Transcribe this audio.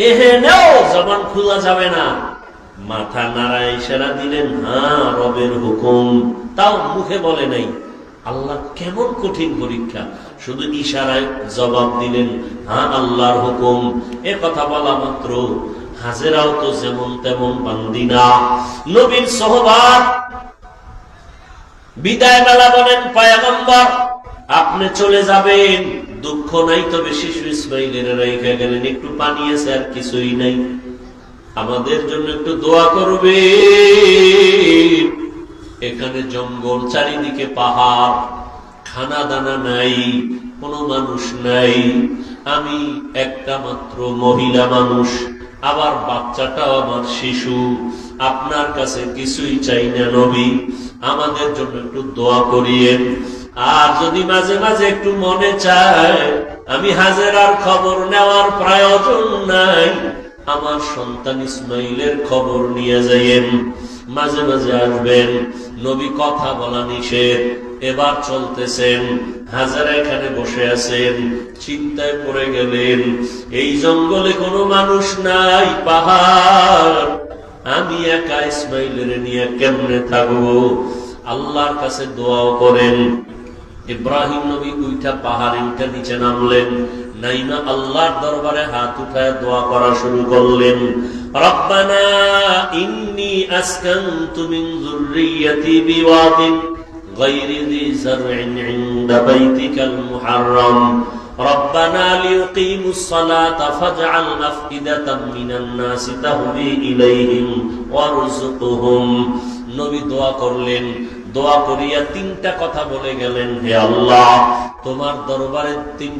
এহেনেও জবান খোলা যাবে না। মাথা নাড়ায় ইশারা দিলেন, হ্যাঁ রবের হুকুম, তাও মুখে বলে নাই। আল্লাহ কেমন কঠিন পরীক্ষা, শুধু ইশারায় জবাব দিলেন, হ্যাঁ আল্লাহর হুকুম। এ কথা বলা মাত্র হাজেরাও তো যেমন তেমন বান্দি না, নবীর সহবাত। বিদায় বেলা বলেন, পয়গম্বর আপনি চলে যাবেন, দুঃখ নাই, তবে শিশু ইসমাইলের রেখে গেলেন, একটু পানি আছে আর কিছুই নাই, আমাদের জন্য একটু দোয়া করবে। এখানে জঙ্গল, চারিদিকে পাহাড়, খানা দানা নাই, কোনো মানুষ নাই, আমি একটা মাত্র মহিলা মানুষ, আবার বাচ্চাটাও আমার শিশু, আপনার কাছে কিছুই চাই না নবী, আমাদের জন্য একটু দোয়া করিয়েন। আর যদি মাঝে মাঝে একটু মনে চায় আমি হাজেরার খবর নেওয়ার প্রয়োজন নাই, আমার সন্তান ইসমাইলের খবর নিয়ে যাইয়েন, মাঝে মাঝে আসবেন। নবী কথা বলা নিষেধ, এবার চলতেছেন, হাজারা এখানে বসে আছেন, চিন্তায় পড়ে গেলেন, এই জঙ্গলে কোনো মানুষ নাই, পাহাড়, আমি একা ইসমাইলের নিয়ে কেমনে থাকবো? আল্লাহর কাছে দোয়াও করেন। ইব্রাহিম নবী উইঠা পাহাড়ে উঠে নিচে নামলেন, নাইমা আল্লাহর দরবারে হাত উঠায় দোয়া করা শুরু করলেন। রব্বানা ইন্নী আসকানতু মিন যুররিয়্যাতি বিওয়াদিন গায়রি যি যারইন ইনদা বাইতিকাল মুহাররাম রব্বানা লিয়ুকিমুস সালাতা ফাজআল আফইদাতাম মিনান নাসি তাহবি ইলাইহিম ওয়ারযুকহুম। নবী দোয়া করলেন, দোয়া করিয়া তিনটা কথা বলে গেলেন, হে আল্লাহ তোমার দরবারে তিন